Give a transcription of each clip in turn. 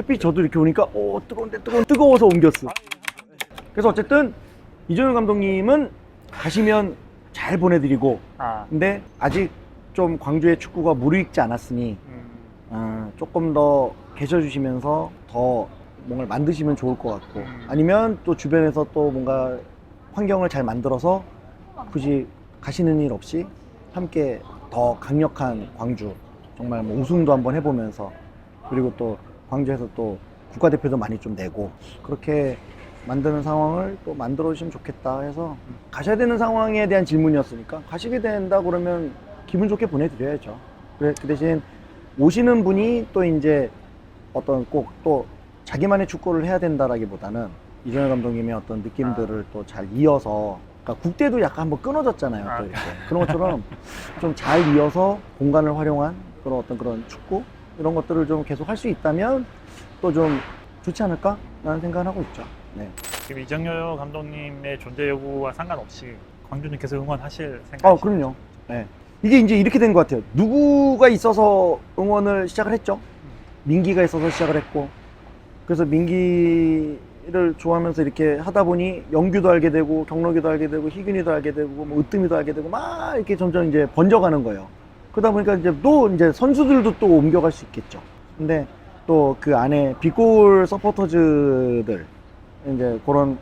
햇빛 저도 이렇게 오니까 뜨거운데 뜨거워서 옮겼어. 그래서 어쨌든 이정현 감독님은 가시면 잘 보내드리고, 근데 아직 좀 광주의 축구가 무르익지 않았으니 조금 더 계셔주시면서 더 뭔가를 만드시면 좋을 것 같고, 아니면 또 주변에서 또 뭔가 환경을 잘 만들어서 굳이 가시는 일 없이 함께 더 강력한 광주, 정말 뭐 우승도 한번 해보면서, 그리고 또 광주에서 또 국가대표도 많이 좀 내고 그렇게 만드는 상황을 또 만들어 주시면 좋겠다 해서, 가셔야 되는 상황에 대한 질문이었으니까 가시게 된다 그러면 기분 좋게 보내드려야죠. 그 대신 오시는 분이 또 이제 어떤 꼭 또 자기만의 축구를 해야 된다라기보다는 이정현 감독님의 어떤 느낌들을 또 잘 이어서, 그러니까 국대도 약간 한번 끊어졌잖아요. 또 이렇게 그런 것처럼 좀 잘 이어서 공간을 활용한 그런 어떤 그런 축구 이런 것들을 좀 계속 할 수 있다면 또 좀 좋지 않을까 라는 생각을 하고 있죠. 네. 지금 이정효 감독님의 존재 여부와 상관없이 광주는 계속 응원하실 생각이시죠? 그럼요. 네. 이게 이제 이렇게 된 것 같아요. 누구가 있어서 응원을 시작을 했죠. 민기가 있어서 시작을 했고, 그래서 민기를 좋아하면서 이렇게 하다 보니 영규도 알게 되고 경록이도 알게 되고 희균이도 알게 되고 뭐 으뜸이도 알게 되고 막 이렇게 점점 이제 번져가는 거예요. 그러다 보니까 이제 또 이제 선수들도 또 옮겨갈 수 있겠죠. 근데 또 그 안에 빅골 서포터즈들 이제 그런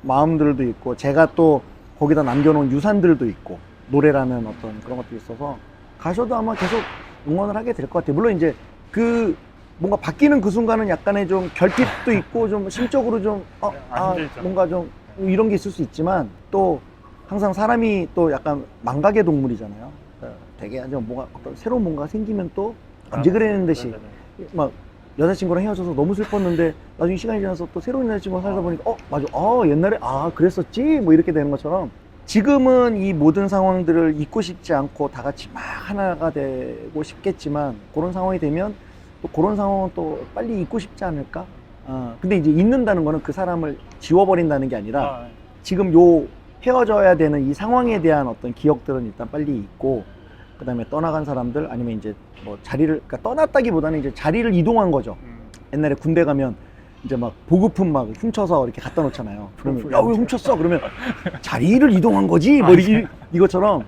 마음들도 있고, 제가 또 거기다 남겨놓은 유산들도 있고, 노래라는 어떤 그런 것도 있어서 가셔도 아마 계속 응원을 하게 될 것 같아요. 물론 이제 그 뭔가 바뀌는 그 순간은 약간의 좀 결핍도 있고 좀 심적으로 좀 뭔가 좀 이런 게 있을 수 있지만, 또 항상 사람이 또 약간 망각의 동물이잖아요. 되게 좀 뭔가 어떤 새로운 뭔가 생기면 또 언제 그랬는 듯이 막 여자친구랑 헤어져서 너무 슬펐는데 나중에 시간이 지나서 또 새로운 여자친구랑 살다 보니까 맞아, 옛날에 그랬었지 뭐 이렇게 되는 것처럼, 지금은 이 모든 상황들을 잊고 싶지 않고 다 같이 막 하나가 되고 싶겠지만, 그런 상황이 되면 또 그런 상황은 또 빨리 잊고 싶지 않을까? 근데 이제 잊는다는 거는 그 사람을 지워버린다는 게 아니라 지금 요 헤어져야 되는 이 상황에 대한 어떤 기억들은 일단 빨리 잊고, 그 다음에 떠나간 사람들, 아니면 이제 뭐 자리를, 그러니까 떠났다기보다는 이제 자리를 이동한 거죠. 옛날에 군대 가면 이제 막 보급품 막 훔쳐서 이렇게 갖다 놓잖아요. 그러면 야, 왜 훔쳤어? 그러면 자리를 이동한 거지? 뭐 이것처럼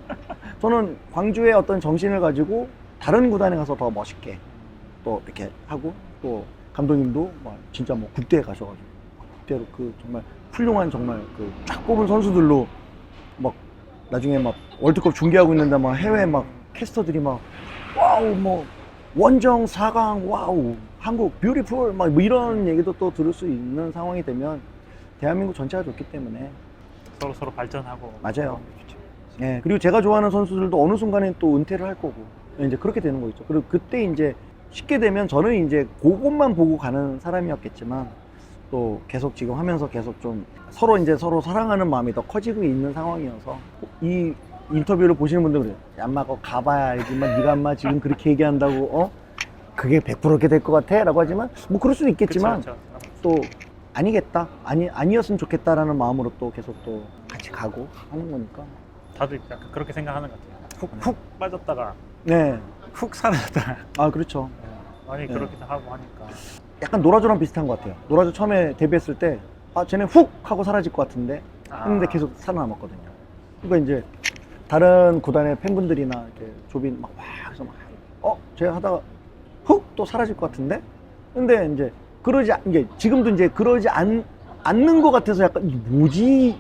저는 광주의 어떤 정신을 가지고 다른 구단에 가서 더 멋있게 또 이렇게 하고, 또 감독님도 막 진짜 뭐 국대에 가셔가지고 국대로 그 정말 훌륭한 정말 그 쫙 뽑은 선수들로 막 나중에 막 월드컵 중계하고 있는데 막 해외 막 캐스터들이 막 와우 뭐 원정 4강 와우 한국 뷰티풀 막 뭐 이런 얘기도 또 들을 수 있는 상황이 되면 대한민국 전체가 좋기 때문에 서로 발전하고. 맞아요. 예, 그리고 제가 좋아하는 선수들도 어느 순간에 또 은퇴를 할 거고 이제 그렇게 되는 거죠. 그리고 그때 이제 쉽게 되면 저는 이제 그것만 보고 가는 사람이었겠지만, 또 계속 지금 하면서 계속 좀 서로 사랑하는 마음이 더 커지고 있는 상황이어서, 이 인터뷰를 보시는 분들 그래요. 야, 인마 그거 가봐야 알지만 네가 인마 지금 그렇게 얘기한다고 그게 100% 그렇게 될 것 같아? 라고 하지만 뭐 그럴 수도 있겠지만, 그쵸. 또 아니겠다, 아니었으면 좋겠다라는 마음으로 또 계속 또 같이 가고 하는 거니까. 다들 약간 그렇게 생각하는 것 같아요. 훅 빠졌다가 네. 훅 사라졌다가. 그렇죠. 많이 네. 그렇기도 하고 하니까. 약간 노라조랑 비슷한 것 같아요. 노라조 처음에 데뷔했을 때 쟤네 훅 하고 사라질 것 같은데 했는데 계속 살아남았거든요. 그러니까 이제 다른 구단의 팬분들이나 이렇게 조빈 막 해서 막 제가 하다가 훅 또 사라질 것 같은데, 근데 이제 이게 지금도 이제 그러지 않는 것 같아서 약간 뭐지?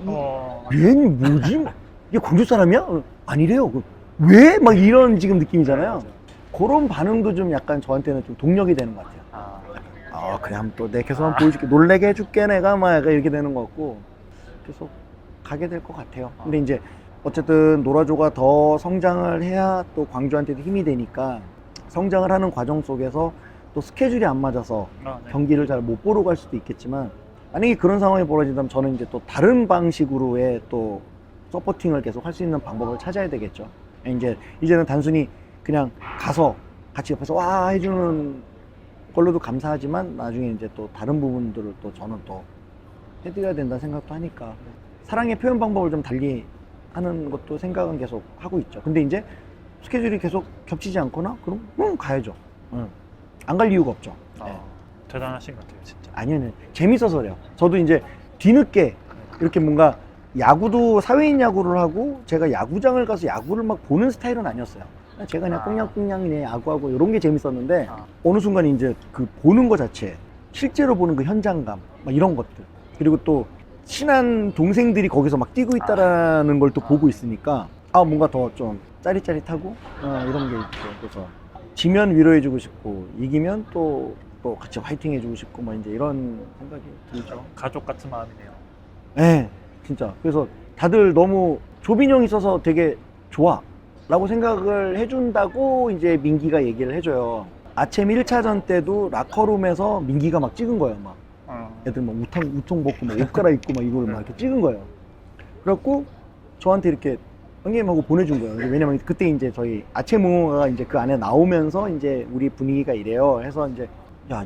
얘는 뭐지? 이게 광주 사람이야? 아니래요. 왜? 막 이런 지금 느낌이잖아요. 그런 반응도 좀 약간 저한테는 좀 동력이 되는 것 같아요. 그래, 한번 또 내 계속 한번 보여줄게. 놀래게 해줄게, 내가 막 약간 이렇게 되는 것 같고, 계속 가게 될 것 같아요. 근데 이제 어쨌든 노라조가 더 성장을 해야 또 광주한테도 힘이 되니까, 성장을 하는 과정 속에서 또 스케줄이 안 맞아서 경기를 잘 못 보러 갈 수도 있겠지만, 만약에 그런 상황이 벌어진다면 저는 이제 또 다른 방식으로의 또 서포팅을 계속 할 수 있는 방법을 찾아야 되겠죠. 이제는 단순히 그냥 가서 같이 옆에서 와 해주는 걸로도 감사하지만, 나중에 이제 또 다른 부분들을 또 저는 또 해드려야 된다는 생각도 하니까, 사랑의 표현 방법을 좀 달리 하는 것도 생각은 계속 하고 있죠. 근데 이제 스케줄이 계속 겹치지 않거나 그럼 가야죠. 안 갈 이유가 없죠. 네. 대단하신 것 같아요, 진짜. 아니요, 재밌어서 그래요. 저도 이제 뒤늦게 이렇게 뭔가 야구도 사회인 야구를 하고 제가 야구장을 가서 야구를 막 보는 스타일은 아니었어요. 제가 그냥 꽁냥꽁냥이네 야구하고 이런 게 재밌었는데 어느 순간 이제 그 보는 거 자체, 실제로 보는 그 현장감, 막 이런 것들, 그리고 또 친한 동생들이 거기서 막 뛰고 있다라는 걸 또 보고 있으니까 뭔가 더 좀 짜릿짜릿하고 이런 게 있고, 그래서 지면 위로해주고 싶고 이기면 또 같이 화이팅 해주고 싶고 뭐 이제 이런 생각이 들죠. 가족 같은 마음이네요. 네, 진짜. 그래서 다들 너무 조빈형이 있어서 되게 좋아 라고 생각을 해준다고 이제 민기가 얘기를 해줘요. 아침 1차전 때도 라커룸에서 민기가 막 찍은 거예요. 막 애들 막 우통 벗고 막 옷 갈아입고 막 이걸 막 이렇게 찍은 거예요. 그래갖고 저한테 이렇게 형님하고 보내준 거예요. 왜냐면 그때 이제 저희 아침 응원가가 이제 그 안에 나오면서 이제 우리 분위기가 이래요. 해서 이제 야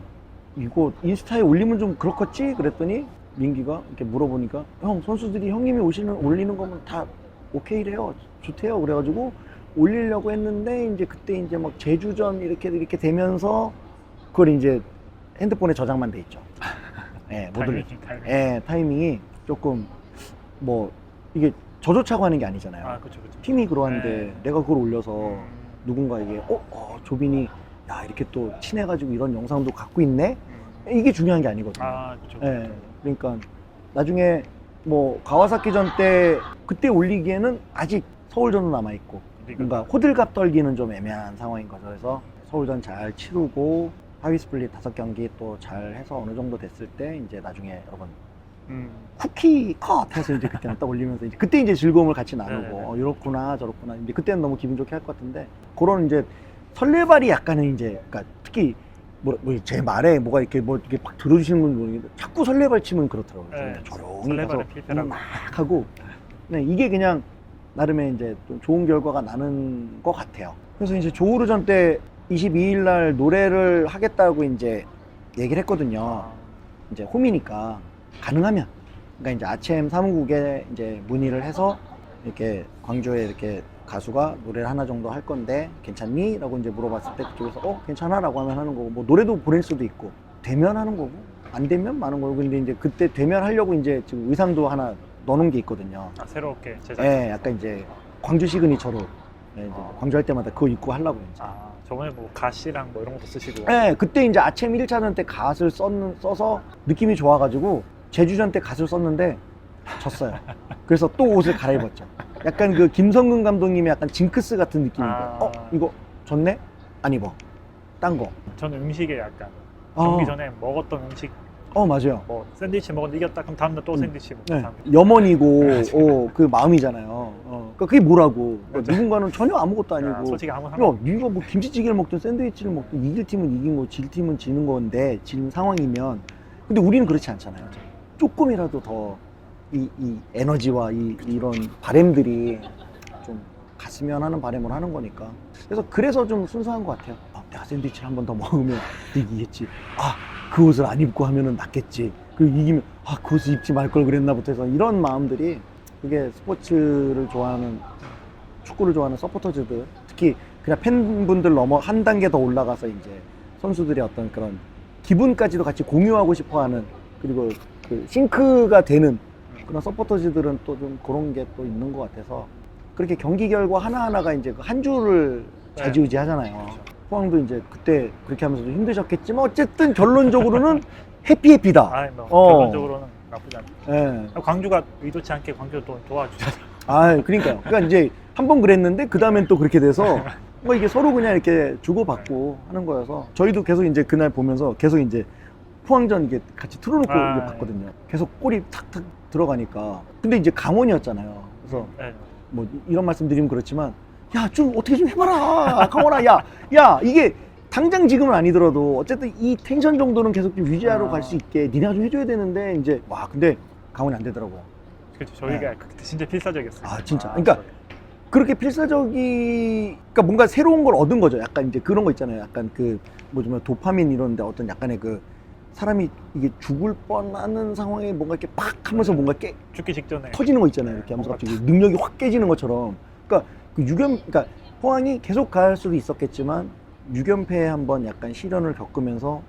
이거 인스타에 올리면 좀 그렇겠지? 그랬더니 민기가 이렇게 물어보니까 형 선수들이 형님이 올리는 거면 다 오케이래요. 좋대요. 그래가지고 올리려고 했는데 이제 그때 이제 막 제주전 이렇게 되면서 그걸 이제 핸드폰에 저장만 돼 있죠. 예, 못 올렸죠. 예, 타이밍이 조금 뭐 이게 저조차고 하는 게 아니잖아요. 그쵸. 팀이 그러한데 네. 내가 그걸 올려서 누군가에게 조빈이 야 이렇게 또 친해가지고 이런 영상도 갖고 있네? 이게 중요한 게 아니거든요. 그쵸. 예, 그러니까 나중에 뭐 가와사키전 때 그때 올리기에는 아직 서울전도 남아있고 뭔가 호들갑 떨기는 좀 애매한 상황인 거죠. 그래서 서울전 잘 치르고 하위 스플릿 5경기 또 잘 해서 어느 정도 됐을 때 이제 나중에 여러분 쿠키 컷 해서 이제 그때는 딱 올리면서 이제 그때 이제 즐거움을 같이 나누고 이렇구나 저렇구나 이제 그때는 너무 기분 좋게 할 것 같은데 그런 이제 설레발이 약간은 이제 그러니까 특히 제 말에 뭐가 이렇게 뭐 이렇게 막 들어주시는 분 모르겠는데 자꾸 설레발 치면 그렇더라고요. 네, 조용히 가서 설레발은 필패라고. 막 하고 네, 이게 그냥 나름의 이제 좀 좋은 결과가 나는 것 같아요. 그래서 이제 조우르전 때 22일 날 노래를 하겠다고 이제 얘기를 했거든요. 이제 홈이니까 가능하면 그러니까 이제 아침 사무국에 이제 문의를 해서 이렇게 광주에 이렇게 가수가 노래를 하나 정도 할 건데 괜찮니? 라고 이제 물어봤을 때 그쪽에서 괜찮아 라고 하면 하는 거고 뭐 노래도 보낼 수도 있고 되면 하는 거고 안 되면 마는 거고 근데 이제 그때 되면 하려고 이제 지금 의상도 하나 넣어놓은 게 있거든요. 새롭게 제작. 예, 약간 이제 광주 시그니처로 네, 이제 광주 할 때마다 그거 입고 하려고 이제. 저번에 뭐 가시랑 뭐 이런 것도 쓰시고. 네, 그때 이제 아침 1차전 때 갓을 써서 느낌이 좋아가지고 제주전 때 갓을 썼는데 졌어요. 그래서 또 옷을 갈아입었죠. 약간 그 김성근 감독님의 약간 징크스 같은 느낌인데 이거 졌네? 안 입어. 딴 거. 저는 음식에 약간 경기 전에 먹었던 음식 맞아요. 뭐 샌드위치 먹었는데 이겼다 그럼 다음날 또 샌드위치 먹고 네. 염원이고 그 마음이잖아요. 그러니까 그게 뭐라고. 그러니까 누군가는 전혀 아무것도 아니고 솔직히 아무 야, 상관. 네가 뭐 김치찌개를 먹든 샌드위치를 먹든 이길 팀은 이긴 거, 질 팀은 지는 건데 지는 상황이면 근데 우리는 그렇지 않잖아요. 조금이라도 더 이 에너지와 이런 바램들이 좀 갔으면 하는 바램을 하는 거니까. 그래서 좀 순수한 것 같아요. 내가 샌드위치를 한 번 더 먹으면 이기겠지. 그 옷을 안 입고 하면은 낫겠지. 그리고 이기면 그 옷을 입지 말 걸 그랬나부터 해서 이런 마음들이 그게 스포츠를 좋아하는 축구를 좋아하는 서포터즈들 특히 그냥 팬분들 넘어 한 단계 더 올라가서 이제 선수들의 어떤 그런 기분까지도 같이 공유하고 싶어하는 그리고 그 싱크가 되는 그런 서포터즈들은 또 좀 그런 게 또 있는 것 같아서 그렇게 경기 결과 하나하나가 이제 그 한 주를 좌지우지 하잖아요. 포항도 이제 그때 그렇게 하면서 좀 힘드셨겠지만 어쨌든 결론적으로는 해피해피다. 결론적으로는 나쁘지 않다. 네. 광주가 의도치 않게 광주가 또 도와주잖아요. 그러니까요. 그러니까 이제 한 번 그랬는데 그 다음엔 또 그렇게 돼서 뭐 이게 서로 그냥 이렇게 주고받고 하는 거여서 저희도 계속 이제 그날 보면서 계속 이제 포항전 이게 같이 틀어놓고 이제 봤거든요. 계속 골이 탁탁 들어가니까. 근데 이제 강원이었잖아요. 그래서 뭐 이런 말씀 드리면 그렇지만 좀 어떻게 좀 해봐라 강원아. 야 이게 당장 지금은 아니더라도 어쨌든 이 텐션 정도는 계속 좀 유지하러 갈 수 있게 니네가 좀 해줘야 되는데 이제 근데 강원이 안 되더라고. 그렇죠. 저희가 그때 진짜 필사적이었어요. 진짜. 그러니까 그렇게 그러니까 뭔가 새로운 걸 얻은 거죠. 약간 이제 그런 거 있잖아요. 약간 그 뭐좀 도파민 이런데 어떤 약간의 그 사람이 이게 죽을 뻔하는 상황에 뭔가 이렇게 팍 하면서 뭔가 죽기 직전에 터지는 거 있잖아요. 이렇게 하면서 갑자기 능력이 확 깨지는 것처럼. 그러니까 그러니까 포항이 계속 갈 수도 있었겠지만 6연패에 한번 약간 시련을 겪으면서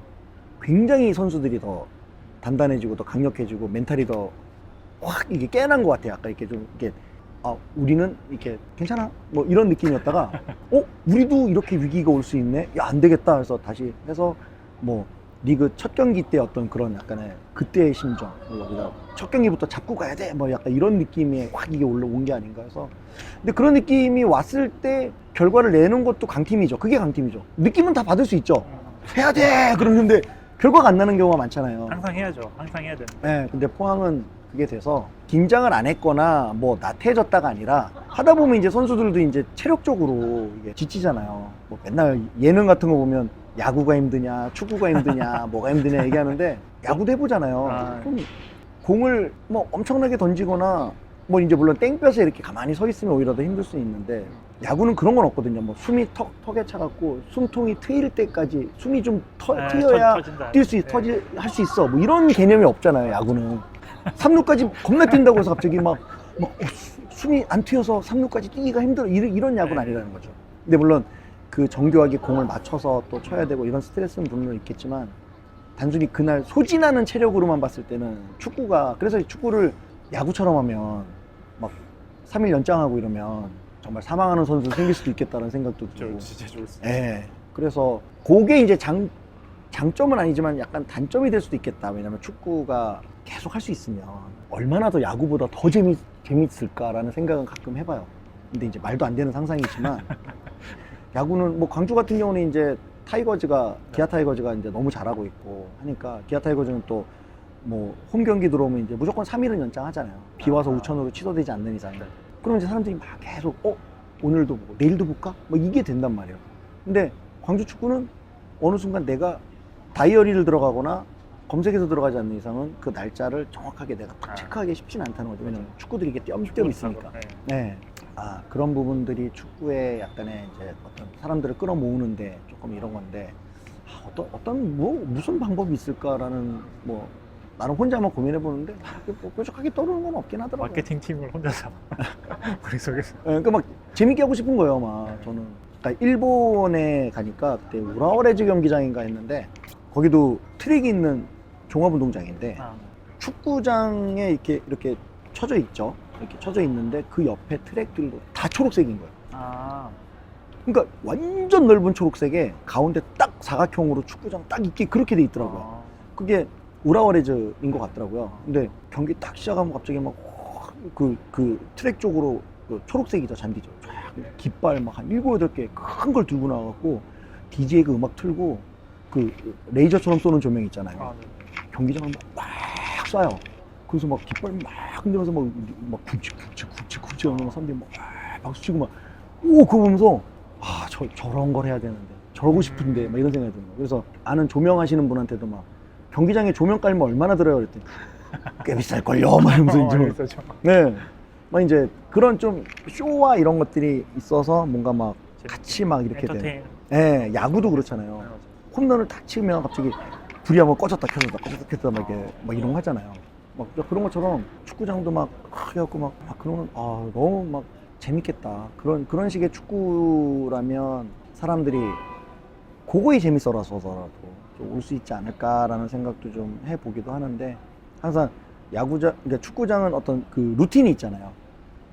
굉장히 선수들이 더 단단해지고 더 강력해지고 멘탈이 더 확 이게 깨난 것 같아요. 아까 이렇게 좀 이렇게 우리는 이렇게 괜찮아 뭐 이런 느낌이었다가 우리도 이렇게 위기가 올 수 있네. 야, 안 되겠다. 해서 다시 해서 뭐 리그 첫 경기 때 어떤 그런 약간의 그때의 심정, 우리가 첫 경기부터 잡고 가야 돼 뭐 약간 이런 느낌이 확 이게 올라온 게 아닌가 해서. 근데 그런 느낌이 왔을 때 결과를 내는 것도 강팀이죠. 그게 강팀이죠. 느낌은 다 받을 수 있죠. 해야 돼 그러는데 결과가 안 나는 경우가 많잖아요. 항상 해야죠. 항상 해야 되는데. 네, 근데 포항은 그게 돼서 긴장을 안 했거나 뭐 나태해졌다가 아니라 하다 보면 이제 선수들도 이제 체력적으로 이게 지치잖아요. 뭐 맨날 예능 같은 거 보면 야구가 힘드냐, 축구가 힘드냐, 뭐가 힘드냐 얘기하는데 야구도 해보잖아요. 좀 공을 뭐 엄청나게 던지거나 뭐 이제 물론 땡볕에 이렇게 가만히 서 있으면 오히려 더 힘들 수 있는데 야구는 그런 건 없거든요. 뭐 숨이 턱에 차갖고 숨통이 트일 때까지 숨이 좀 트여야 뛸 수 할 수 있어. 뭐 이런 개념이 없잖아요. 야구는 3루까지 겁나 뛴다고 해서 갑자기 막 숨이 안 트여서 3루까지 뛰기가 힘들어 이런 야구는 아니라는 거죠. 근데 물론 그 정교하게 공을 맞춰서 또 쳐야 되고 이런 스트레스는 물론 있겠지만 단순히 그날 소진하는 체력으로만 봤을 때는 축구가, 그래서 축구를 야구처럼 하면 막 3일 연장하고 이러면 정말 사망하는 선수 생길 수도 있겠다는 생각도 들고. 진짜 좋을 수 예. 그래서 그게 이제 장점은 아니지만 약간 단점이 될 수도 있겠다. 왜냐면 축구가 계속 할 수 있으면 얼마나 더 야구보다 더 재밌을까라는 생각은 가끔 해봐요. 근데 이제 말도 안 되는 상상이지만 야구는 뭐 광주 같은 경우는 이제 기아 타이거즈가 이제 너무 잘하고 있고 하니까 기아 타이거즈는 또 뭐 홈 경기 들어오면 이제 무조건 3일은 연장하잖아요. 비 와서 우천으로 취소되지 않는 이상. 그럼 이제 사람들이 막 계속 오늘도 보고 내일도 볼까? 뭐 이게 된단 말이에요. 근데 광주 축구는 어느 순간 내가 다이어리를 들어가거나 검색해서 들어가지 않는 이상은 그 날짜를 정확하게 내가 딱 체크하기 쉽지는 않다는 거죠. 왜냐면 축구들이 이게 띄엄띄엄 있으니까. 네. 그런 부분들이 축구의 약간의 이제 어떤 사람들을 끌어모으는데 조금 이런 건데 무슨 방법이 있을까라는 뭐 나는 혼자 한번 고민해 보는데 뭐 뾰족하게 떠오르는 건 없긴 하더라고요. 마케팅 팀을 혼자서 머릿속에서. 그러니까 막 재밌게 하고 싶은 거예요, 막 저는. 그러니까 일본에 가니까 그때 우라오레즈 경기장인가 했는데 거기도 트랙이 있는 종합운동장인데 축구장에 이렇게 쳐져 있죠. 이렇게 쳐져 있는데 그 옆에 트랙들도 다 초록색인 거예요. 그러니까 완전 넓은 초록색에 가운데 딱 사각형으로 축구장 딱 있게 그렇게 돼 있더라고요. 그게 우라오레즈인 것 같더라고요. 근데 경기 딱 시작하면 갑자기 막 그 트랙 쪽으로 그 초록색이죠, 잔디죠. 쫙 깃발 막 한 7, 8개 큰 걸 들고 나와갖고 DJ 그 음악 틀고 그 레이저처럼 쏘는 조명 있잖아요. 경기장을 막 쏴요. 그래서 막 깃발 막 흔들면서 막 굵직굵직 하면 사람들이 막 박수 치고 막 그거 보면서 저런 걸 해야 되는데 저러고 싶은데 막 이런 생각이 드는 거예요. 그래서 아는 조명하시는 분한테도 막 경기장에 조명 깔면 얼마나 들어요? 그랬더니 꽤 비쌀걸요? 막 이러면서 이제 네. 막 이제 그런 좀 쇼와 이런 것들이 있어서 뭔가 막 같이 막 이렇게 돼. 네, 야구도 그렇잖아요. 홈런을 딱 치면 갑자기 불이 한번 꺼졌다 켜졌다 막 이렇게 막 이런 거 하잖아요. 막 그런 것처럼 축구장도 막 해갖고 막 그러면 너무 막 재밌겠다. 그런 식의 축구라면 사람들이 그거에 재밌어라서더라도 올 수 있지 않을까라는 생각도 좀 해보기도 하는데 항상 그러니까 축구장은 어떤 그 루틴이 있잖아요.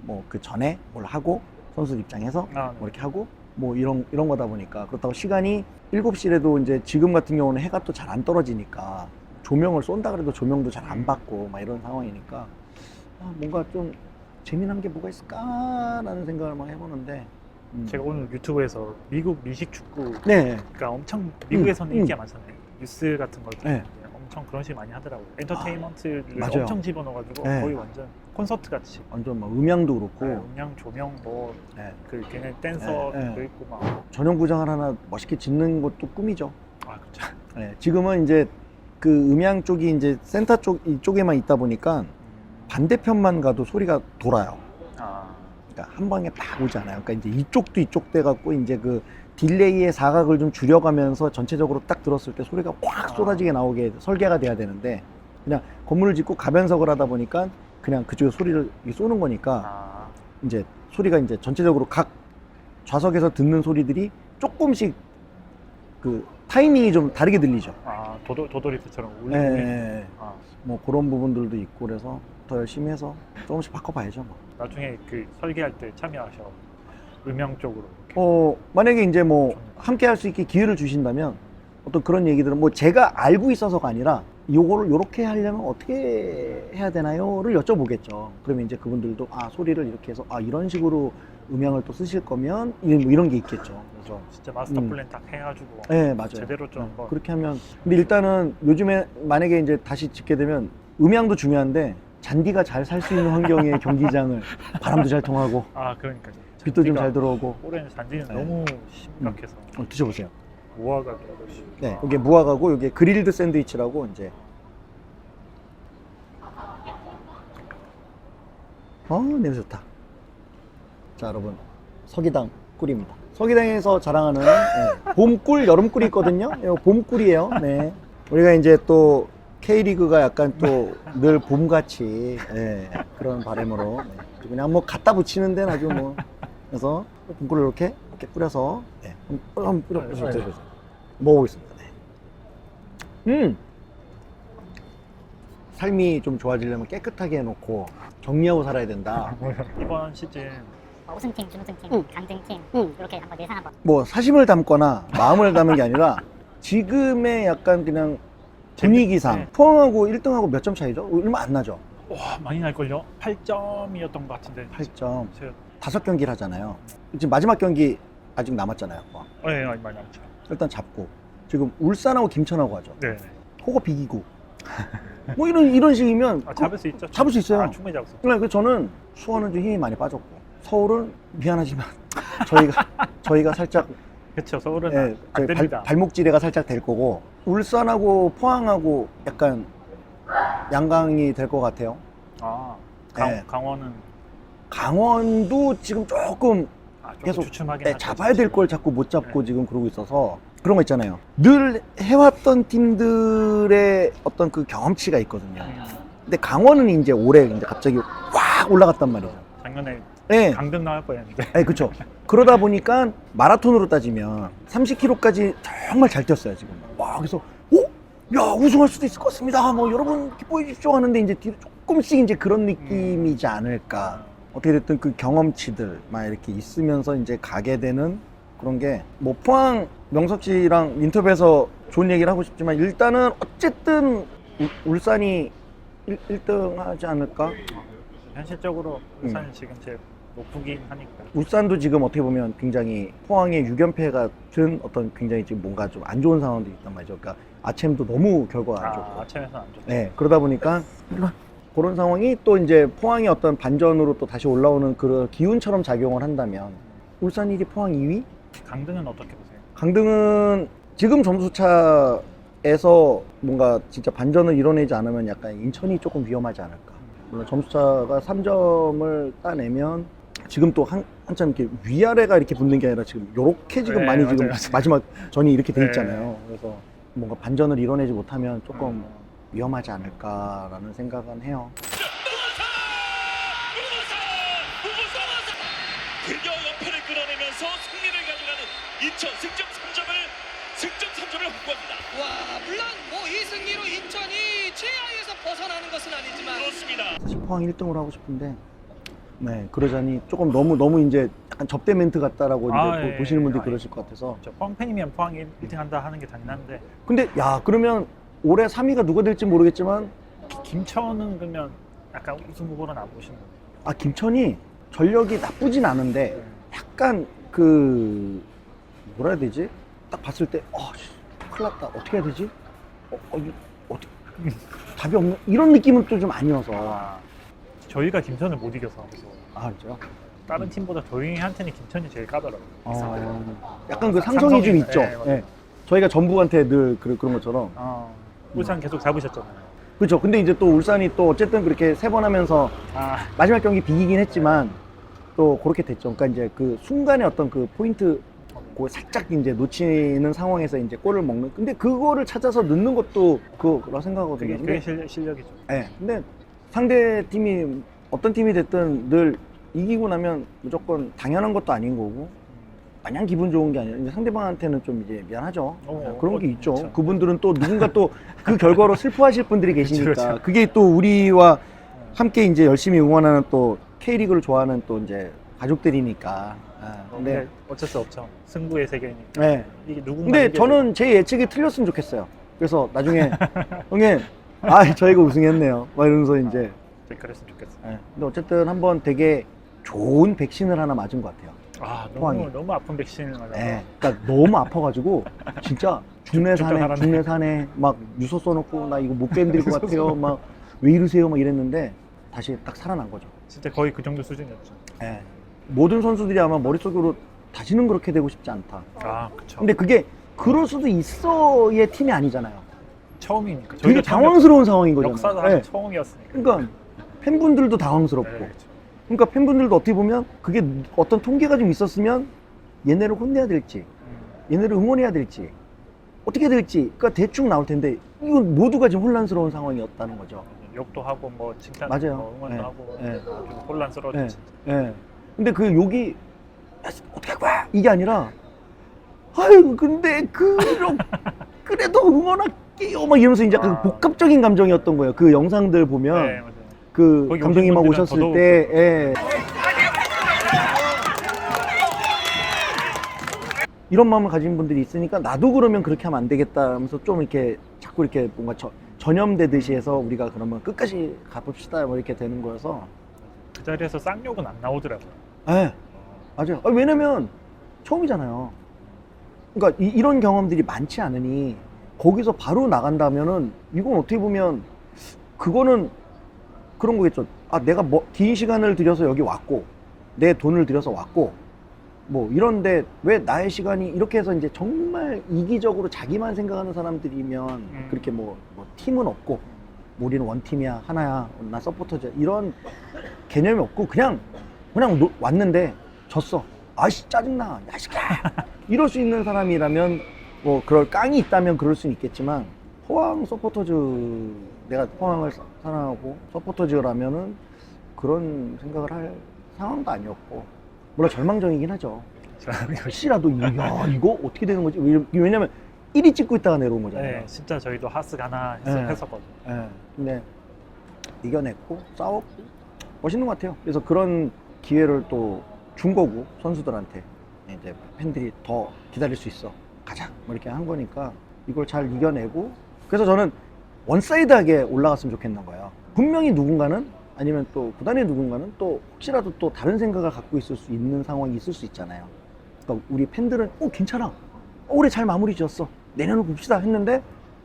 뭐 그 전에 뭘 하고 선수 입장에서 뭐 이렇게 하고 뭐 이런 거다 보니까 그렇다고 시간이 7시라도 이제 지금 같은 경우는 해가 또 잘 안 떨어지니까 조명을 쏜다 그래도 조명도 잘 안 받고 막 이런 상황이니까 뭔가 좀 재미난 게 뭐가 있을까라는 생각을 막 해보는데 제가 오늘 유튜브에서 미국 미식 축구가 네. 엄청 미국에서는 인기가 많잖아요. 뉴스 같은 걸 네. 엄청 그런 식으로 많이 하더라고요. 엔터테인먼트를 맞아요. 엄청 집어넣어가지고 네. 거의 완전 콘서트 같이. 완전 막 음향도 그렇고 음향, 조명, 네. 그 걔네 댄서도 네. 있고 막. 전용 구장을 하나 멋있게 짓는 것도 꿈이죠. 그렇죠. 네. 지금은 이제 그 음향 쪽이 이제 센터 이쪽에만 있다 보니까 반대편만 가도 소리가 돌아요. 그러니까 한 방에 팍 오지 않아요. 그러니까 이제 이쪽도 이쪽 돼 갖고 이제 그 딜레이의 사각을 좀 줄여가면서 전체적으로 딱 들었을 때 소리가 확 쏟아지게 나오게 설계가 돼야 되는데 그냥 건물을 짓고 가변석을 하다 보니까 그냥 그쪽에 소리를 쏘는 거니까 이제 소리가 이제 전체적으로 각 좌석에서 듣는 소리들이 조금씩 그 타이밍이 좀 다르게 들리죠. 아, 도돌이프처럼 예, 울리고. 예, 예. 아, 뭐 그런 부분들도 있고 그래서 더 열심히 해서 조금씩 바꿔봐야죠. 뭐. 나중에 그 설계할 때 참여하셔. 음영 쪽으로. 이렇게. 만약에 이제 뭐 함께 할 수 있게 기회를 주신다면 어떤 그런 얘기들은 뭐 제가 알고 있어서가 아니라 요거를 요렇게 하려면 어떻게 해야 되나요를 여쭤보겠죠. 그러면 이제 그분들도 아 소리를 이렇게 해서 아 이런 식으로 음향을 또 쓰실 거면 뭐 이런 게 있겠죠. 그래서 진짜 마스터 플랜 딱 해가지고. 네 맞아요. 제대로 좀 한번. 그렇게 하면 근데 일단은 요즘에 만약에 이제 다시 짓게 되면 음향도 중요한데 잔디가 잘 살 수 있는 환경의 경기장을 바람도 잘 통하고 아, 그러니까요. 빛도 좀 잔디가 잘 들어오고 올해는 잔디는 네. 너무 심각해서. 드셔보세요. 무화과도. 네, 이게 무화과고 이게 그릴드 샌드위치라고 이제 냄새 좋다. 자 여러분 서기당 꿀입니다. 서기당에서 자랑하는 봄꿀 여름꿀이 있거든요. 이거 봄꿀이에요. 네. 우리가 이제 또 K리그가 약간 또 늘 봄같이 그런 바람으로 그냥 뭐 갖다 붙이는 데는 아주 뭐 그래서 봄꿀을 이렇게 뿌려서 한번 뿌려보세요. 먹어보겠습니다. 네. 삶이 좀 좋아지려면 깨끗하게 해놓고 정리하고 살아야 된다. 이번 시즌 우승팀, 준우승팀, 강등팀 이렇게 한번 예상 한번. 뭐 사심을 담거나 마음을 담은 게 아니라 지금의 약간 그냥 분위기상 네. 포항하고 1등하고 몇 점 차이죠? 얼마 안 나죠? 와, 많이 날걸요? 8점이었던 것 같은데. 8점. 제가 5경기를 하잖아요. 지금 마지막 경기 아직 남았잖아요. 네, 많이 남죠. 일단 잡고 지금 울산하고 김천하고 하죠. 네. 호거 비기고 뭐 이런 식이면 아, 잡을 수 있죠? 잡을 수 있어요. 아, 충분히 잡을 수 있죠. 그러니까 저는 수원은 좀 힘이 많이 빠졌고 서울은 미안하지만 저희가 살짝 그렇죠. 서울은 예, 안 저희 됩니다. 발목지레가 살짝 될 거고 울산하고 포항하고 약간 양강이 될 것 같아요. 아, 네. 강원은 강원도 지금 조금 조금 계속 주춤하긴 하죠. 잡아야 될 걸 자꾸 못 잡고 네. 지금 그러고 있어서 그런 거 있잖아요. 늘 해왔던 팀들의 어떤 그 경험치가 있거든요. 근데 강원은 이제 올해 이제 갑자기 확 올라갔단 말이죠. 작년에 네. 강등 나올 뻔했는데. 네, 그렇죠. 그러다 보니까 마라톤으로 따지면 30km까지 정말 잘 뛰었어요 지금. 와, 그래서 야 우승할 수도 있을 것 같습니다. 뭐 여러분 기뻐해 주십시오 하는데 이제 뒤로 조금씩 이제 그런 느낌이지 않을까. 어떻게 됐든 그 경험치들 막 이렇게 있으면서 이제 가게 되는 그런 게 뭐 포항 명석 씨랑 인터뷰에서 좋은 얘기를 하고 싶지만 일단은 어쨌든 울산이 1등 하지 않을까. 현실적으로 울산이 지금 제일 높긴 하니까. 울산도 지금 어떻게 보면 굉장히 포항의 6연패 같은 어떤 굉장히 지금 뭔가 좀 안 좋은 상황도 있단 말이죠. 그러니까 아챔도 너무 결과가 안 좋고. 아침에서 안 좋죠. 네, 그러다 보니까 그런 상황이 또 이제 포항의 어떤 반전으로 또 다시 올라오는 그런 기운처럼 작용을 한다면 울산 1위, 포항 2위? 강등은 어떻게 보세요? 강등은 지금 점수차에서 뭔가 진짜 반전을 이뤄내지 않으면 약간 인천이 조금 위험하지 않을까. 물론 점수차가 3점을 따내면 지금 또 한참 이렇게 위아래가 이렇게 붙는 게 아니라 지금 요렇게 지금 네, 많이 맞아요, 지금 맞아요. 마지막 전이 이렇게 돼 네. 있잖아요. 그래서 뭔가 반전을 이뤄내지 못하면 조금 위험하지 않을까라는 생각은 해요. 드디어 연패를 끌어내면서 승리를 가져가는 인천 승점 3점을 확보합니다. 와, 물론 뭐 이 승리로 인천이 최하위에서 벗어나는 것은 아니지만 그렇습니다. 사실 포항 1등을 하고 싶은데 네 그러자니 조금 너무 이제 약간 접대 멘트 같다라고 이제 예, 보시는 분들이 예. 그러실 것 같아서 포항 팬이면 포항이 1등 한다 하는 게 당연한데 근데 야 그러면 올해 3위가 누가 될지 모르겠지만 김천은 그러면 약간 우승 후보로 나보시는 거예요? 아 김천이 전력이 나쁘진 않은데 약간 그 뭐라 해야 되지? 딱 봤을 때 큰일 났다 어떻게 해야 되지? 어떻게 답이 없는 이런 느낌은 또 좀 아니어서 저희가 김천을 못 이겨서 그래서 아 진짜요? 다른 팀보다 저희한테는 김천이 제일 까다로워요. 이상하게. 약간 그 상성이 좀 있죠. 네, 맞아요. 네. 저희가 전북한테 늘 그런 것처럼 울산 계속 잡으셨잖아요. 그렇죠. 근데 이제 또 울산이 또 어쨌든 그렇게 3번 하면서 마지막 경기 비기긴 했지만 또 그렇게 됐죠. 그러니까 이제 그 순간에 어떤 그 포인트 그 살짝 이제 놓치는 상황에서 이제 골을 먹는. 근데 그거를 찾아서 넣는 것도 그거라 생각하거든요. 그게 근데, 실력이죠. 네. 근데 상대 팀이 어떤 팀이 됐든 늘 이기고 나면 무조건 당연한 것도 아닌 거고 마냥 기분 좋은 게 아니라 이제 상대방한테는 좀 이제 미안하죠. 그런 게 있죠. 그렇죠. 그분들은 또 누군가 또 그 결과로 슬퍼하실 분들이 계시니까 그렇죠. 그게 또 우리와 함께 이제 열심히 응원하는 또 K리그를 좋아하는 또 이제 가족들이니까. 근데 어쩔 수 없죠. 승부의 세계니까. 네. 이게 누군가 근데 이겨도 저는 제 예측이 틀렸으면 좋겠어요. 그래서 나중에 형님, 저희가 우승했네요. 막 이러면서 이제. 그랬으면 좋겠어요. 네. 근데 어쨌든 한번 되게 좋은 백신을 하나 맞은 것 같아요. 포항이. 너무 아픈 백신을 맞아서. 네. 그러니까 너무 아파가지고 진짜 죽네 살아네. 사네 막 유서 써놓고 나 이거 못 견딜 것 같아요. 막 왜 이러세요? 막 이랬는데 다시 딱 살아난 거죠. 진짜 거의 그 정도 수준이었죠. 네. 모든 선수들이 아마 머릿속으로 다시는 그렇게 되고 싶지 않다. 그쵸. 근데 그게 그럴 수도 있어의 팀이 아니잖아요. 처음이니까. 되게 저희도 당황스러운 상황인 거잖아요. 역사상 네. 처음이었으니까. 그러니까 팬분들도 당황스럽고 네, 그쵸. 그러니까 팬분들도 어떻게 보면 그게 어떤 통계가 좀 있었으면 얘네를 혼내야 될지 얘네를 응원해야 될지 어떻게 될지 그러니까 대충 나올 텐데 이건 모두가 지금 혼란스러운 상황이었다는 거죠. 욕도 하고 뭐 칭찬, 맞아요. 뭐 응원도 네. 하고 네. 아주 혼란스러웠죠. 네. 진짜. 예. 근데 그 욕이 야, 어떻게 할 거야? 이게 아니라 아유 근데 그래도 응원할게요 막 이러면서 이제 그 복합적인 감정이었던 거예요. 그 영상들 보면 네, 맞아요. 그 거기 감독님하고 오신 분들은 오셨을 더더욱 때 예. 이런 마음을 가진 분들이 있으니까 나도 그러면 그렇게 하면 안 되겠다 하면서 좀 이렇게 자꾸 이렇게 뭔가 전염되듯이 해서 우리가 그러면 끝까지 가봅시다 뭐 이렇게 되는 거여서 그 자리에서 쌍욕은 안 나오더라고요. 예. 맞아요. 왜냐면 처음이잖아요. 그러니까 이런 경험들이 많지 않으니 거기서 바로 나간다면은 이건 어떻게 보면 그거는 그런 거겠죠. 내가 뭐 긴 시간을 들여서 여기 왔고 내 돈을 들여서 왔고 뭐 이런데 왜 나의 시간이 이렇게 해서 이제 정말 이기적으로 자기만 생각하는 사람들이면 그렇게 뭐 팀은 없고 뭐 우리는 원팀이야 하나야 나 서포터즈 이런 개념이 없고 그냥 왔는데 졌어. 아씨 짜증나 야식아 이럴 수 있는 사람이라면 뭐 그럴 깡이 있다면 그럴 수는 있겠지만 포항 서포터즈 내가 포항을 사랑하고 서포터즈라면은 그런 생각을 할 상황도 아니었고 물론 절망적이긴 하죠. 혹시라도 야 이거 어떻게 되는 거지? 왜냐면 1위 찍고 있다가 내려온 거잖아요. 네, 진짜 저희도 하스 가나 네. 했었거든요. 네. 근데 이겨냈고 싸웠고 멋있는 것 같아요. 그래서 그런 기회를 또 준 거고 선수들한테 이제 팬들이 더 기다릴 수 있어 가자 뭐 이렇게 한 거니까 이걸 잘 이겨내고 그래서 저는 원사이드하게 올라갔으면 좋겠는 거예요. 분명히 누군가는 아니면 또 구단의 누군가는 또 혹시라도 또 다른 생각을 갖고 있을 수 있는 상황이 있을 수 있잖아요. 그러니까 우리 팬들은 괜찮아 올해 잘 마무리 지었어 내년을 봅시다 했는데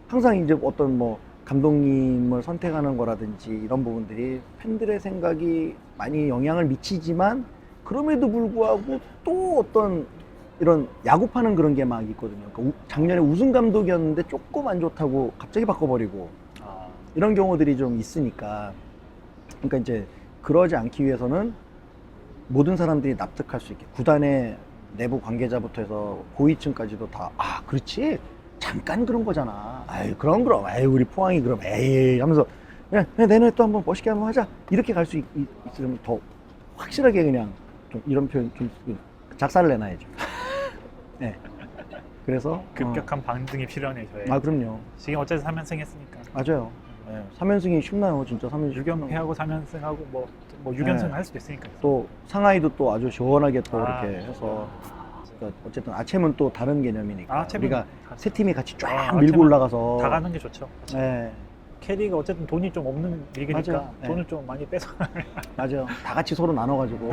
항상 이제 어떤 뭐 감독님을 선택하는 거라든지 이런 부분들이 팬들의 생각이 많이 영향을 미치지만 그럼에도 불구하고 또 어떤 이런 야구파는 그런 게 막 있거든요. 그러니까 작년에 우승 감독이었는데 조금 안 좋다고 갑자기 바꿔버리고 이런 경우들이 좀 있으니까 그러니까 이제 그러지 않기 위해서는 모든 사람들이 납득할 수 있게 구단의 내부 관계자부터 해서 고위층까지도 다 그렇지 잠깐 그런 거잖아. 그럼 우리 포항이 그럼 하면서 그냥 내년에 또 한번 멋있게 한번 하자 이렇게 갈 수 있으면 더 확실하게 그냥 좀 이런 표현 좀 작사를 내놔야죠. 네. 그래서 급격한 반등이 필요하네요. 저희. 그럼요. 지금 어쨌든 3연승 했으니까. 맞아요. 네. 3연승이 쉽나요, 진짜 3연승. 6연패하고 3연승하고 뭐 6연승 네. 할 수도 있으니까. 또 상하이도 또 아주 시원하게 또 아, 이렇게 해서 그러니까 어쨌든 아챔은 또 다른 개념이니까 아챔은 우리가 다- 세 팀이 같이 쫙 아챔은 밀고 올라가서 다 가는 게 좋죠. 네, 캐리가 어쨌든 돈이 좀 없는 리그니까 맞아요. 네. 돈을 좀 많이 빼서 맞아요. 다 같이 서로 나눠가지고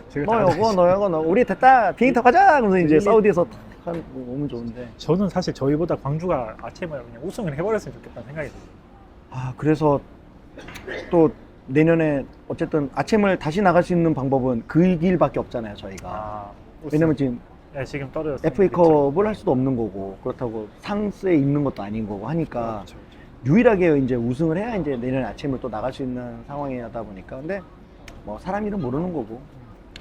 제가 너 다 요거 너 요거 너 우리 됐다 비행기 타고 가자 그러면서 이제 이게- 사우디에서 탁 오면 좋은데 저는 사실 저희보다 광주가 아침을 그냥 우승을 해버렸으면 좋겠다는 생각이 들어요. 그래서 또 내년에 어쨌든 아챔을 다시 나갈 수 있는 방법은 그 길밖에 없잖아요 저희가. 우승. 왜냐면 지금 네, 지금 떨어졌어요. FA컵을 할 수도 없는 거고 그렇다고 상스에 있는 것도 아닌 거고 하니까 그렇죠, 그렇죠. 유일하게 이제 우승을 해야 이제 내년 아침을 또 나갈 수 있는 상황이다 보니까 근데 뭐 사람 일은 모르는 거고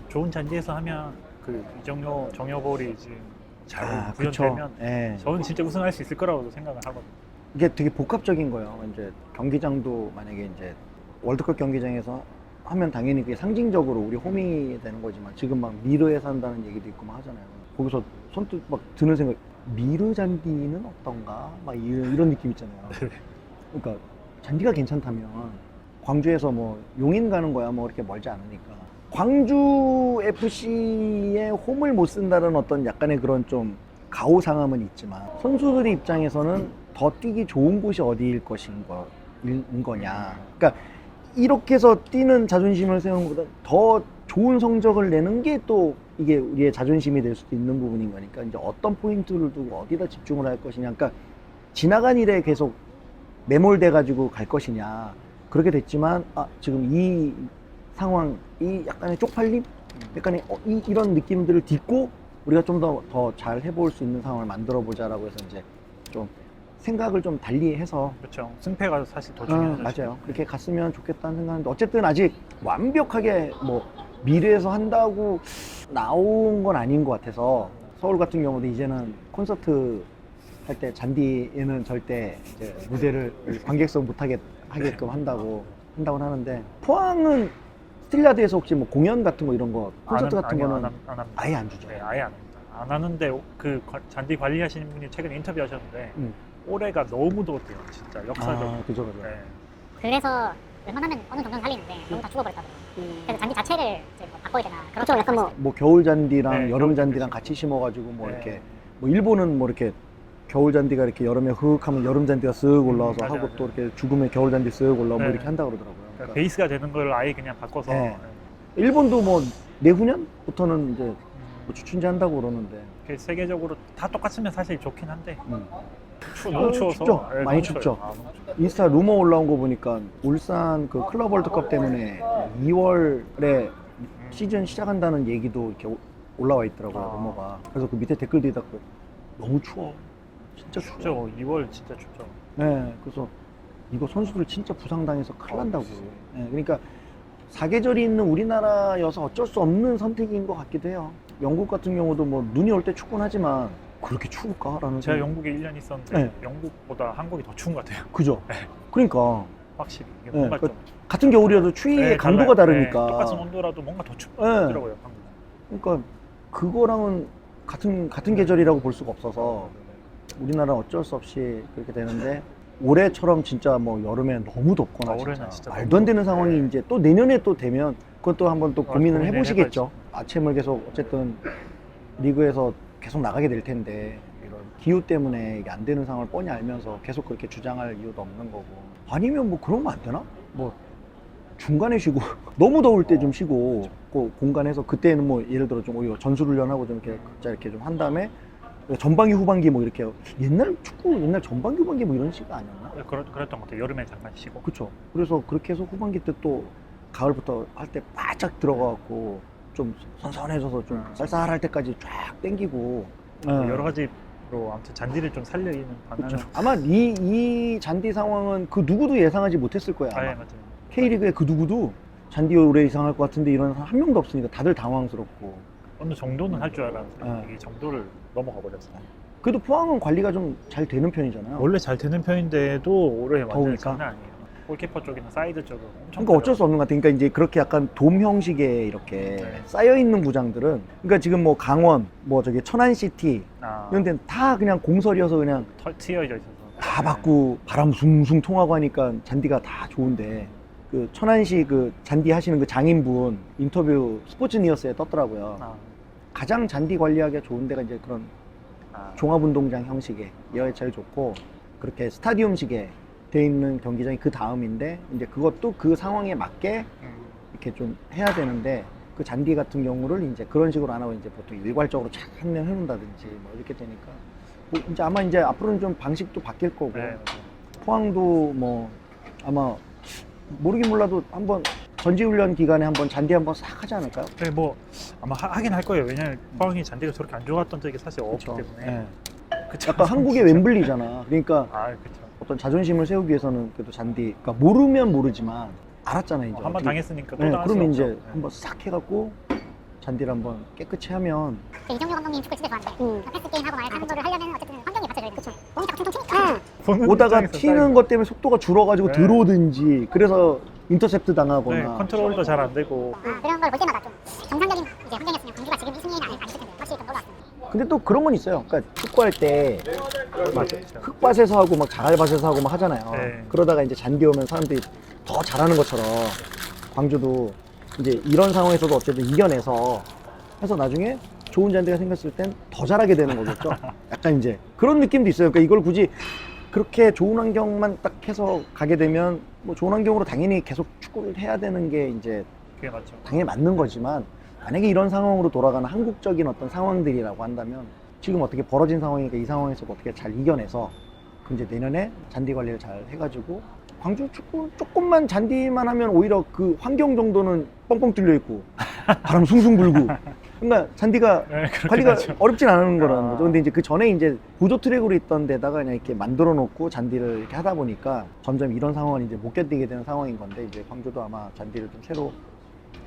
좋은 잔디에서 하면 그 이정효, 정효볼이 지금 잘 그쵸. 구현되면 예. 저는 진짜 우승할 수 있을 거라고 생각을 하거든요. 이게 되게 복합적인 거예요. 이제 경기장도 만약에 이제 월드컵 경기장에서 하면 당연히 그게 상징적으로 우리 홈이 되는 거지만 지금 막 미르에 산다는 얘기도 있고 막 하잖아요. 거기서 선뜻 막 드는 생각, 미르 잔디는 어떤가? 막 이런 느낌 있잖아요. 그러니까 잔디가 괜찮다면 광주에서 뭐 용인 가는 거야 뭐 이렇게 멀지 않으니까. 광주 FC에 홈을 못 쓴다는 어떤 약간의 그런 좀 가오상함은 있지만 선수들의 입장에서는 더 뛰기 좋은 곳이 어디일 것인 거냐. 그러니까 이렇게 해서 뛰는 자존심을 세우는 것보다 더 좋은 성적을 내는 게 또 이게 우리의 자존심이 될 수도 있는 부분인 거니까 이제 어떤 포인트를 두고 어디다 집중을 할 것이냐. 그러니까 지나간 일에 계속 매몰돼 가지고 갈 것이냐. 그렇게 됐지만 지금 이 상황, 이 약간의 쪽팔림, 약간의 이런 느낌들을 딛고 우리가 좀 더 잘 해볼 수 있는 상황을 만들어 보자라고 해서 이제 좀 생각을 좀 달리 해서 그렇죠. 승패가 사실 더 중요하죠. 맞아요. 그렇게 갔으면 좋겠다는 생각인데 어쨌든 아직 완벽하게 뭐 미래에서 한다고 나온 건 아닌 것 같아서 서울 같은 경우도 이제는 콘서트 할 때 잔디에는 절대 이제 무대를 관객석 못 하게끔 한다고 하는데 포항은 스틸라드에서 혹시 뭐 공연 같은 거 이런 거 콘서트 같은 거는 안 합니다. 아예 안 주죠. 네, 아예 안 합니다. 안 하는데 그 잔디 관리하시는 분이 최근에 인터뷰 하셨는데 올해가 너무 더웠대요. 진짜 역사적으로. 그죠. 네. 그래서 웬만하면 어느 정도는 살리는데 너무 다 죽어버렸다고. 그래서 잔디 자체를 이제 뭐 바꿔야 되나 그런 그렇죠. 약간 뭐 뭐 겨울 잔디랑 네, 여름 겨울 잔디랑 잔디. 같이 심어가지고 뭐 네. 이렇게 뭐 일본은 뭐 이렇게 겨울 잔디가 이렇게 여름에 흙 하면 여름 잔디가 쓱 올라와서 맞아요, 하고 맞아요. 또 이렇게 죽으면 겨울 잔디 쓱 올라오고 네. 뭐 이렇게 한다 그러더라고요. 그러니까 그러니까 베이스가 되는 걸 아예 그냥 바꿔서 네. 일본도 뭐 내후년부터는 이제 뭐 추진한다고 그러는데 그 세계적으로 다 똑같으면 사실 좋긴 한데 음. 너무 추워서 춥죠? 네, 많이 너무 춥죠? 추워요. 너무 춥죠. 인스타 루머 올라온 거 보니까 울산 그 클럽 월드컵 때문에 2월에 시즌 시작한다는 얘기도 이렇게 올라와 있더라고요. 아. 루머가. 그래서 그 밑에 댓글들이 다 너무 추워. 진짜 추워. 춥죠. 2월 진짜 춥죠. 네, 그래서 이거 선수들 진짜 부상당해서 큰일 난다고. 네, 그러니까 사계절이 있는 우리나라여서 어쩔 수 없는 선택인 것 같기도 해요. 영국 같은 경우도 뭐 눈이 올 때 춥긴 하지만 그렇게 추울까라는 제가 생각- 영국에 1년 있었는데 네. 영국보다 한국이 더 추운 것 같아요. 그죠? 그러니까 확실히 이게 네, 뭔가 좀 같은 겨울이라도 추위의 네, 강도가 달라요. 다르니까. 네, 똑같은 온도라도 뭔가 더 네. 춥더라고요. 한국. 그러니까 그거랑은 같은 계절이라고 볼 수가 없어서 우리나라는 어쩔 수 없이 그렇게 되는데 올해처럼 진짜 뭐 여름에 너무 덥거나 올해는 진짜 진짜 말도 안 되는 너무 상황이 덥고. 이제 또 내년에 또 되면 그것도 한번 또 고민을 고민을 해보시겠죠. 아침을 계속 어쨌든 리그에서 계속 나가게 될 텐데 이런 기후 때문에 이게 안 되는 상황을 뻔히 알면서 계속 그렇게 주장할 이유도 없는 거고 아니면 뭐 그러면 안 되나? 뭐 중간에 쉬고 너무 더울 때 좀 쉬고 그 공간에서 그때는 뭐 예를 들어 좀 오히려 전술훈련하고 좀 이렇게 각자 이렇게 좀 한 다음에 전반기 후반기 뭐 이렇게 옛날 축구 옛날 전반기 후반기 뭐 이런 식이 아니었나? 그랬던 것 같아요. 여름에 잠깐 쉬고. 그렇죠. 그래서 그렇게 해서 후반기 때 또 가을부터 할 때 바짝 들어가갖고 좀 선선해져서 좀 쌀쌀할 때까지 쫙 땡기고 여러 가지로 아무튼 잔디를 좀 살리는 방안을. 그렇죠. 아마 이 잔디 상황은 그 누구도 예상하지 못했을 거야. 아마. 아, 예, 맞아요. K리그의 그 누구도 잔디 올해 이상할 것 같은데 이런 사람 한 명도 없으니까 다들 당황스럽고. 어느 정도는 할 줄 알았는데 네. 이 정도를 넘어가 버렸어요. 그래도 포항은 관리가 좀 잘 되는 편이잖아요. 원래 잘 되는 편인데도 올해 완전 더우니까? 장난 아니에요. 골키퍼 쪽이나 사이드 쪽은 엄청. 그러니까 어쩔 수 없는 것 같아요. 그러니까 이제 그렇게 약간 돔 형식의 이렇게 네. 쌓여 있는 구장들은 그러니까 지금 뭐 강원, 뭐 저기 천안시티 이런 데는 다 그냥 공설이어서 그냥 트여져 있어서 다 받고 바람 숭숭 통하고 하니까 잔디가 다 좋은데 그 천안시 그 잔디 하시는 그 장인분 인터뷰 스포츠니어스에 떴더라고요. 아, 가장 잔디 관리하기가 좋은 데가 이제 그런 종합운동장 형식의 여에 제일 좋고 그렇게 스타디움식의 돼 있는 경기장이 그 다음인데 이제 그것도 그 상황에 맞게 이렇게 좀 해야 되는데 그 잔디 같은 경우를 이제 그런 식으로 안 하고 이제 보통 일괄적으로 착 한 명 해놓는다든지 뭐 이렇게 되니까 뭐 이제 아마 이제 앞으로는 좀 방식도 바뀔 거고 네, 맞아요. 포항도 뭐 아마 모르긴 몰라도 한번 전지훈련 기간에 한번 잔디 한번 싹 하지 않을까요? 네, 뭐 아마 하긴 할 거예요. 왜냐면 포항이 잔디가 저렇게 안 좋았던 적이 사실 없기 그쵸. 때문에. 예. 그쵸. 약간 한국의 웸블리잖아. 그러니까 아, 그렇죠. 어떤 자존심을 세우기 위해서는 그래도 잔디, 그러니까 모르면 모르지만 알았잖아요. 이제 한 번 어떻게. 당했으니까 또 네, 당할 그러면 수 이제 없죠. 네. 한번 싹 해갖고 잔디를 한번 깨끗이 하면 이정효 감독님 축구 진짜 좋아하는데 패스 게임 하고 말 하는 거를 하려면 어쨌든 환경이 받쳐줘야 돼. 그쵸? 몸이 자꾸 퉁퉁 튀니까. 보는 오다가 입장에서 튀는 쌓이는 것 때문에 속도가 줄어가지고 네. 들어오든지 그래서 인터셉트 당하거나 네, 컨트롤도 잘 안 되고 그런 걸 볼 때마다 좀 정상적인 이제 환경이었으면 광주가 지금 이 승리는 아니었을 텐데 확실히 좀 놀랐습니다. 근데 또 그런 건 있어요. 그러니까 축구할 때 맞죠. 흙밭에서 하고 막 자갈밭에서 하고 막 하잖아요. 네. 그러다가 이제 잔디 오면 사람들이 더 잘하는 것처럼 광주도 이제 이런 상황에서도 어쨌든 이겨내서 해서 나중에 좋은 잔디가 생겼을 땐 더 잘하게 되는 거겠죠. 약간 이제 그런 느낌도 있어요. 그러니까 이걸 굳이 그렇게 좋은 환경만 딱 해서 가게 되면 뭐 좋은 환경으로 당연히 계속 축구를 해야 되는 게 이제 그게 맞죠. 당연히 맞는 거지만 만약에 이런 상황으로 돌아가는 한국적인 어떤 상황들이라고 한다면 지금 어떻게 벌어진 상황이니까 이 상황에서 어떻게 잘 이겨내서 이제 내년에 잔디 관리를 잘 해가지고 광주 축구 조금만 잔디만 하면 오히려 그 환경 정도는 뻥뻥 뚫려 있고 바람 숭숭 불고 그러니까 잔디가 네, 그렇긴 관리가 하죠. 어렵진 않은 거라는 아. 거죠. 근데 이제 그 전에 이제 보조 트랙으로 있던 데다가 그냥 이렇게 만들어 놓고 잔디를 이렇게 하다 보니까 점점 이런 상황을 이제 못 견디게 되는 상황인 건데 이제 광주도 아마 잔디를 좀 새로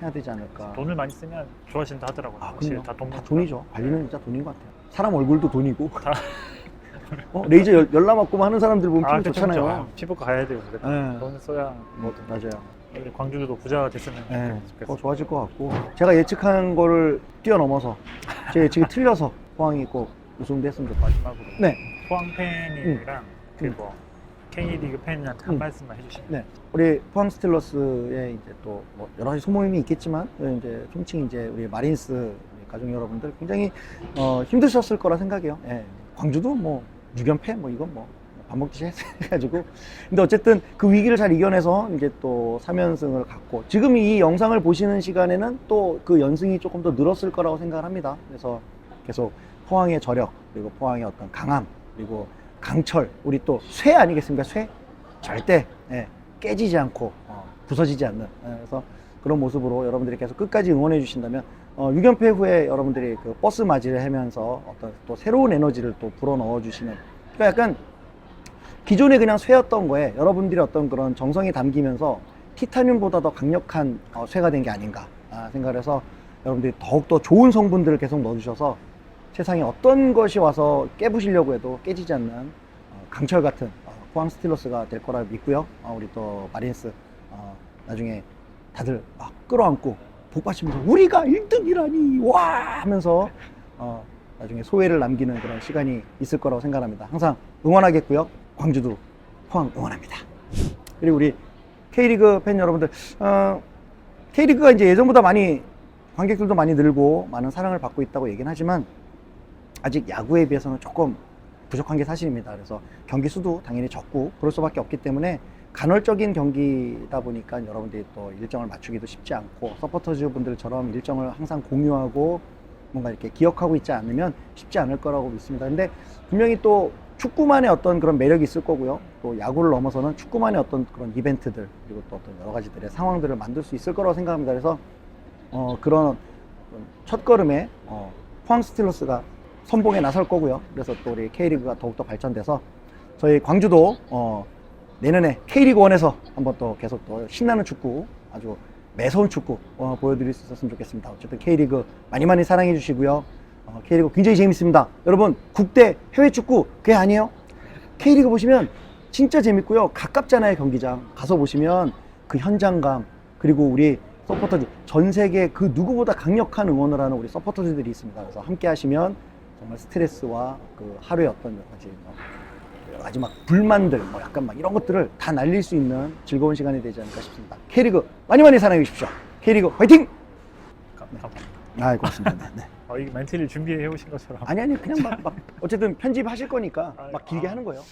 해야 되지 않을까. 돈을 많이 쓰면 좋아진다 하더라고요. 확실히 그럼요. 다 돈. 다 돈이죠. 관리는 진짜 돈인 것 같아요. 사람 얼굴도 돈이고. 레이저 열나 맞고만 하는 사람들 보면 피부 좋잖아요. 피부과 가야 돼요. 네. 돈 써야 뭐 맞아요. 우리 광주도 부자가 됐으면 네. 좋겠어요. 좋아질 것 같고. 제가 예측한 거를 뛰어넘어서 제 예측이 틀려서 포항이 꼭 우승도 했으면 좋겠어요. 마지막으로 네. 포항 팬이랑 그 뭐 K리그 팬한테 한 음. 말씀만 해주시면. 네. 우리 포항 스틸러스의 이제 또 뭐 여러 가지 소모임이 있겠지만 이제 총칭 이제 우리 마린스 우리 가족 여러분들 굉장히 힘드셨을 거라 생각해요. 예. 광주도 뭐 6연패 뭐 이건 뭐 밥 먹듯이 해가지고 근데 어쨌든 그 위기를 잘 이겨내서 이제 또 3연승을 갖고 지금 이 영상을 보시는 시간에는 또 그 연승이 조금 더 늘었을 거라고 생각을 합니다. 그래서 계속 포항의 저력 그리고 포항의 어떤 강함 그리고 강철 우리 또 쇠 아니겠습니까? 쇠 절대 깨지지 않고 부서지지 않는 그래서 그런 모습으로 여러분들이 계속 끝까지 응원해 주신다면 6연패 후에 여러분들이 그 버스 맞이를 하면서 어떤 또 새로운 에너지를 또 불어 넣어 주시는 그러니까 약간 기존에 그냥 쇠였던 거에 여러분들이 어떤 그런 정성이 담기면서 티타늄보다 더 강력한 쇠가 된 게 아닌가 생각을 해서 여러분들이 더욱더 좋은 성분들을 계속 넣어주셔서 세상에 어떤 것이 와서 깨부시려고 해도 깨지지 않는 강철 같은 포항 스틸러스가 될 거라 믿고요. 우리 또 마린스 나중에 다들 막 끌어안고 복받치면서 우리가 1등이라니 와 하면서 나중에 소회를 남기는 그런 시간이 있을 거라고 생각합니다. 항상 응원하겠고요. 광주도 포항 응원합니다. 그리고 우리 K리그 팬 여러분들 K리그가 이제 예전보다 많이 관객들도 많이 늘고 많은 사랑을 받고 있다고 얘기는 하지만 아직 야구에 비해서는 조금 부족한 게 사실입니다. 그래서 경기 수도 당연히 적고 그럴 수밖에 없기 때문에 간헐적인 경기다 보니까 여러분들이 또 일정을 맞추기도 쉽지 않고 서포터즈 분들처럼 일정을 항상 공유하고 뭔가 이렇게 기억하고 있지 않으면 쉽지 않을 거라고 믿습니다. 근데 분명히 또 축구만의 어떤 그런 매력이 있을 거고요. 또 야구를 넘어서는 축구만의 어떤 그런 이벤트들 그리고 또 어떤 여러 가지들의 상황들을 만들 수 있을 거라고 생각합니다. 그래서 그런 첫 걸음에 포항 스틸러스가 선봉에 나설 거고요. 그래서 또 우리 K리그가 더욱더 발전돼서 저희 광주도 내년에 K리그 1에서 한번 또 계속 또 신나는 축구 아주 매서운 축구 보여드릴 수 있었으면 좋겠습니다. 어쨌든 K리그 많이 많이 사랑해 주시고요. K리그 굉장히 재밌습니다. 여러분 국대 해외 축구 그게 아니에요. K리그 보시면 진짜 재밌고요. 가깝잖아요. 경기장 가서 보시면 그 현장감 그리고 우리 서포터들 전 세계 그 누구보다 강력한 응원을 하는 우리 서포터들이 있습니다. 그래서 함께 하시면 정말 스트레스와 그 하루의 어떤 여러 가지 막 불만들 뭐 약간 막 이런 것들을 다 날릴 수 있는 즐거운 시간이 되지 않을까 싶습니다. K리그 많이 많이 사랑해 주십시오. K리그 화이팅! 감사합니다. 고맙습니다. 네. 이 멘트를 준비해 오신 것처럼. 아니 그냥 막 어쨌든 편집하실 거니까 막 길게 하는 거예요.